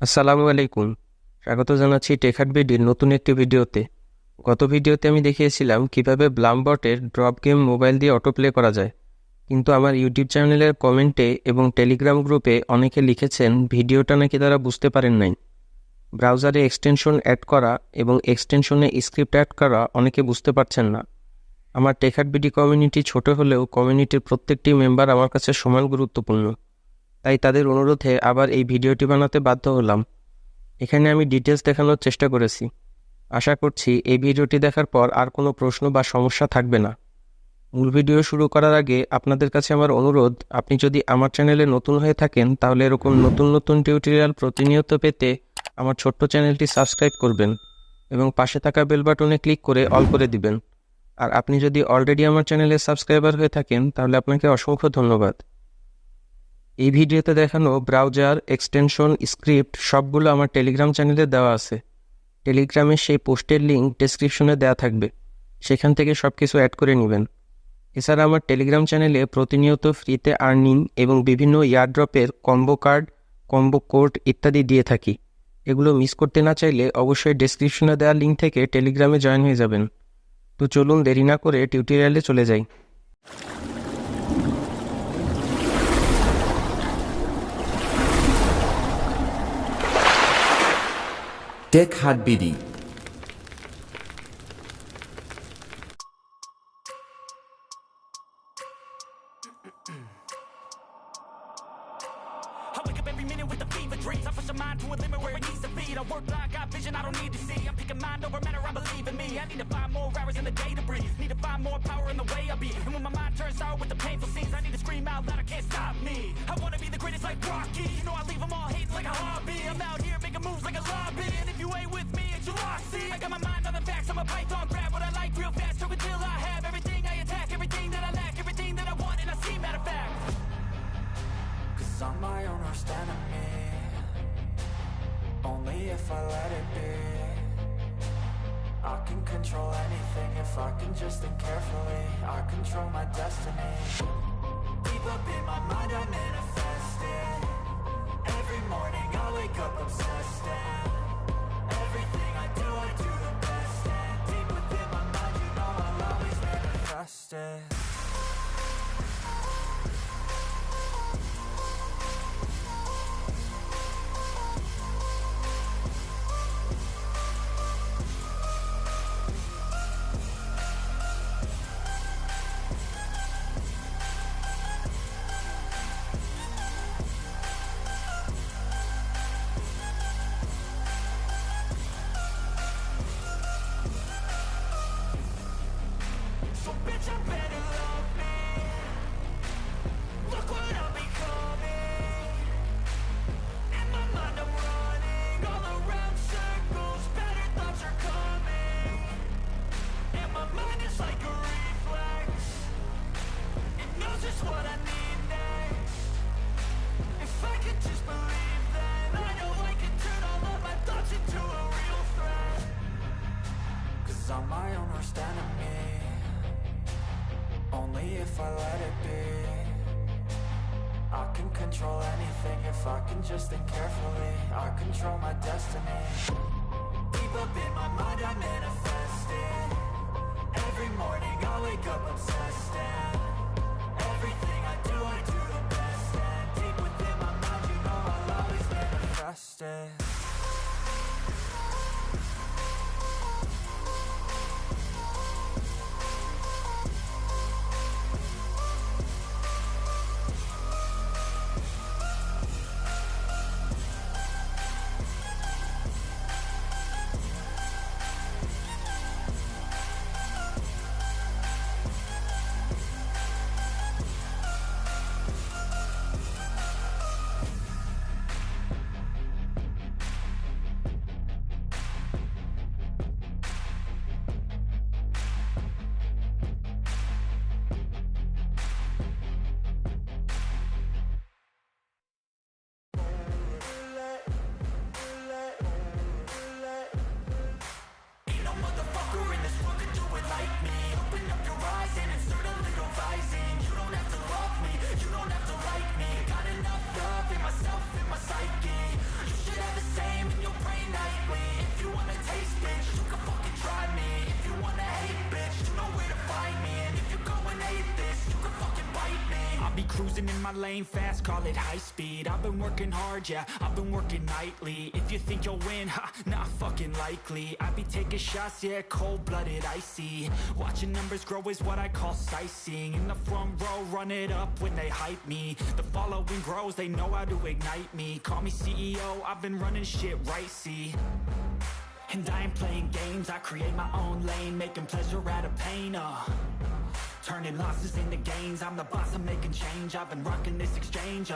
আসসালামু আলাইকুম। স্বাগত জানাচ্ছি টেকহার্টবিডির নতুন একটি ভিডিওতে। গত ভিডিওতে আমি দেখিয়েছিলাম কিভাবে ব্লামবটের ড্রপ গেম মোবাইল দিয়ে অটোপ্লে করা যায়, কিন্তু আমার ইউটিউব চ্যানেলের কমেন্টে এবং টেলিগ্রাম গ্রুপে অনেকে লিখেছেন ভিডিওটা নাকি তারা বুঝতে পারেন নাই। ব্রাউজারে এক্সটেনশন অ্যাড করা এবং এক্সটেনশনে স্ক্রিপ্ট অ্যাড করা অনেকে বুঝতে পারছেন না। আমার টেকহার্টবিডি কমিউনিটি ছোট হলেও কমিউনিটির প্রত্যেকটি মেম্বার আমার কাছে সমান গুরুত্বপূর্ণ, তাই তাদের অনুরোধে আবার এই ভিডিওটি বানাতে বাধ্য হলাম। এখানে আমি ডিটেলস দেখানোর চেষ্টা করেছি। আশা করছি এই ভিডিওটি দেখার পর আর কোনো প্রশ্ন বা সমস্যা থাকবে না। মূল ভিডিও শুরু করার আগে আপনাদের কাছে আমার অনুরোধ, আপনি যদি আমার চ্যানেলে নতুন হয়ে থাকেন তাহলে এরকম নতুন নতুন টিউটোরিয়াল প্রতিনিয়ত পেতে আমার ছোট্ট চ্যানেলটি সাবস্ক্রাইব করবেন এবং পাশে থাকা বেল বাটনে ক্লিক করে অল করে দিবেন। আর আপনি যদি অলরেডি আমার চ্যানেলের সাবস্ক্রাইবার হয়ে থাকেন তাহলে আপনাকে অসংখ্য ধন্যবাদ। এই ভিডিওতে দেখানো ব্রাউজার, এক্সটেনশন, স্ক্রিপ্ট সবগুলো আমার টেলিগ্রাম চ্যানেলে দেওয়া আছে। টেলিগ্রামের সেই পোস্টের লিঙ্ক ডেসক্রিপশনে দেওয়া থাকবে, সেখান থেকে সব কিছু অ্যাড করে নেবেন। এছাড়া আমার টেলিগ্রাম চ্যানেলে প্রতিনিয়ত ফ্রিতে আর্নিং এবং বিভিন্ন ইয়ারড্রপের কম্বো কার্ড, কম্বো কোড ইত্যাদি দিয়ে থাকি। এগুলো মিস করতে না চাইলে অবশ্যই ডেসক্রিপশনে দেওয়া লিঙ্ক থেকে টেলিগ্রামে জয়েন হয়ে যাবেন। তো চলুন দেরি না করে টিউটোরিয়ালে চলে যাই। টেকহার্টবিডি। I wake up every minute with the fever dreams. I push my mind to a limit where it needs to be. I work like I got vision I don't need to see. I'm picking mind over matter, I believe in me. I need to find more hours in the day to breathe. Need to find more power in the way I be. And when my mind turns sour with the painful scenes, I need to scream out loud, I can't stop me. I wanna be the greatest like Rocky. You know I leave them all hating like a hobby. I'm out here making moves like a lobby. And if you ain't with me, it's your loss. See, I got my mind on the facts. I'm a python, grab what I like real fast. Talk until I have everything I attack. Everything that I lack, everything that I want. And I see matter of fact. Cause I'm my own worst enemy. Only if I let it be. I can control anything if I can just think carefully. I control my destiny. Deep up in my mind I manifest it. Every morning I wake up obsessed and everything I do the best. And deep within my mind you know I'll always manifest it. So bitch, I better love me. Look what I'm becoming. In my mind I'm running all around circles. Better thoughts are coming. And my mind is like a reflex. It knows just what I need next. If I could just believe, then I know I can turn all of my thoughts into a real threat. Cause I'm my own worst enemy. Only if I let it be. I can control anything if I can just think carefully. I control my destiny. Deep up in my mind I manifest it. Every morning I wake up obsessed and everything I do the best. And deep within my mind you know I'll always manifest it. Cruising in my lane fast, call it high speed. I've been working hard, yeah, I've been working nightly. If you think you'll win, ha, not fucking likely. I be taking shots, yeah, cold-blooded, icy. Watching numbers grow is what I call sightseeing. In the front row, run it up when they hype me. The following grows, they know how to ignite me. Call me CEO, I've been running shit right, see. And I ain't playing games, I create my own lane, making pleasure out of pain, turning losses into gains. I'm the boss, I'm making change. I've been rocking this exchange,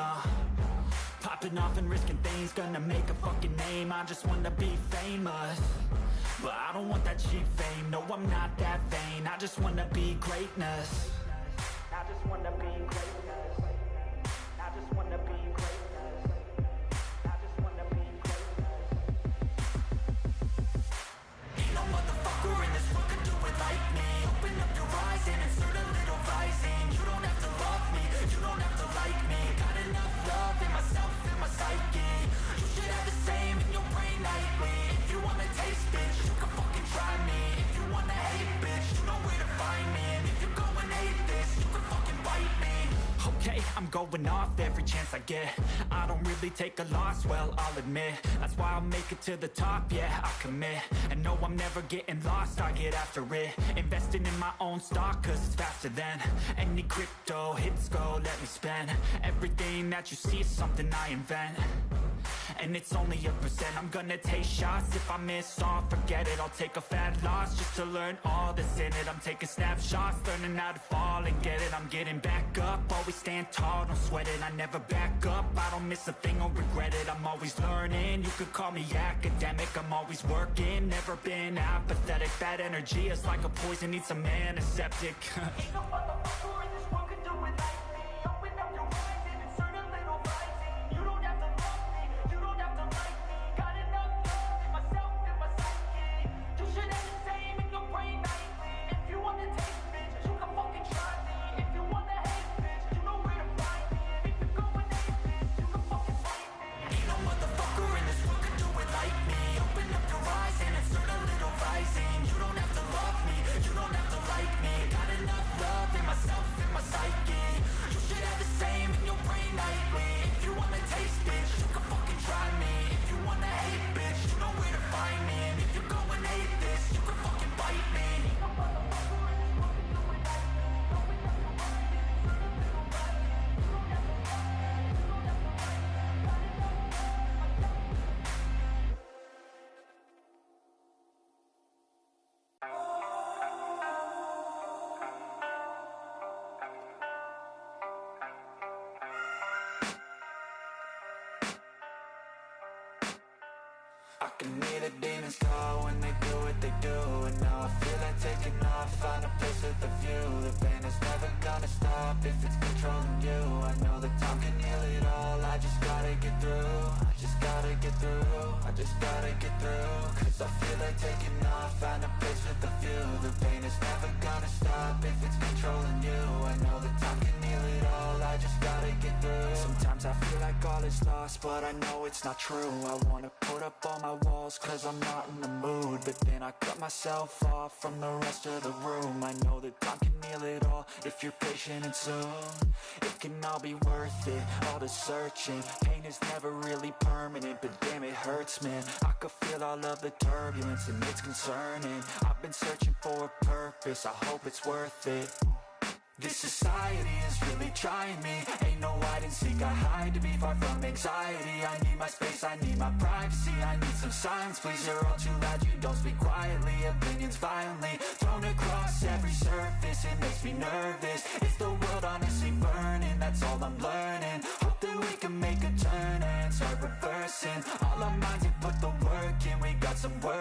popping off and risking things. Gonna make a fucking name. I just wanna be famous, but I don't want that cheap fame. No, I'm not that vain. I just wanna be greatness. I just wanna be greatness. I just wanna be greatness. I just wanna be greatness. Ain't no motherfucker in this world can do it like me. Open up your eyes and insert a little rising. You don't have to love me, you don't have to like me. Got enough love in myself, in my psyche. You should have the same in your brain nightly. If you wanna taste, bitch, you can fucking try me. If you wanna hate, bitch, you know where to find me. And if you're going hate this, you can fucking bite me. Okay, I'm going off every chance I get. I don't really take a loss, well, I'll admit. That's why I'll make it to the top, yeah, I commit. And no, I'm never getting lost, I get after it. Investing in my own stock, cause it's faster than any crypto hits go, let me spend. Everything that you see is something I invent, and it's only a percent. I'm gonna take shots, if I miss all, forget it. I'll take a fat loss just to learn all that's in it. I'm taking snapshots, learning how to fall and get it. I'm getting back up, always stand tall, don't sweat it. I never back up, I don't miss a thing or regret it. I'm always learning, you could call me academic. I'm always working, never been apathetic. Bad energy is like a poison, needs some antiseptic. Ain't no motherfucker in this world can do it like me. Open up your eyes and insert a little rising. You don't have to love me, you don't have to like me. Got enough love in myself, in my psyche. You should have the same in your brain nightly. If you wanna taste, bitch, you can fucking try me. If you wanna hate, bitch, you know where to find me. And if you're going hate, bitch, you can fucking fight me. Ain't no motherfucker in this world can do it like me. Open up your eyes and insert a little rising. You don't have to love me, you don't have to like me. Got enough love in myself, in my psyche. You should have the same in your brain nightly. If you wanna taste, bitch, you can fucking try me. If you wanna hate, bitch, you know where to find me. And if you're going hate this, you can fucking bite me. Ain't no motherfucker in this world can do it like me. Open up your eyes and insert a little rising. You don't have to love me, you don't have to like me. Got enough love in myself. I can hear the demons call when they do what they do. And now I feel like taking off, find a place with a view. The pain is never gonna stop if it's controlling you. I know that time can heal it all, I just gotta get through. I just gotta get through, I just gotta get through. Cause I feel like taking off, find a place with a view. The pain is never gonna stop if it's controlling you. I know that time can heal it all, I just gotta get through. Sometimes I feel like all is lost, but I know it's not true. I wanna put up all my walls cause I'm not in the mood. But then I cut myself off from the rest of the room. I know that time can heal it all if you're patient and soon. It can all be worth it, all the searching. Pain is never really permanent, but damn it hurts, man. I could feel all of the turbulence and it's concerning. I've been searching for a purpose, I hope it's worth it. This society is really trying me. Ain't no hide and seek, I hide to be far from anxiety. I need my space, I need my privacy. I need some silence, please, you're all too loud. You don't speak quietly, opinions violently thrown across every surface. It makes me nervous, is the world honestly burning? That's all I'm learning. Hope that we can make a turn and start reversing. All our minds have put the work in, we got some work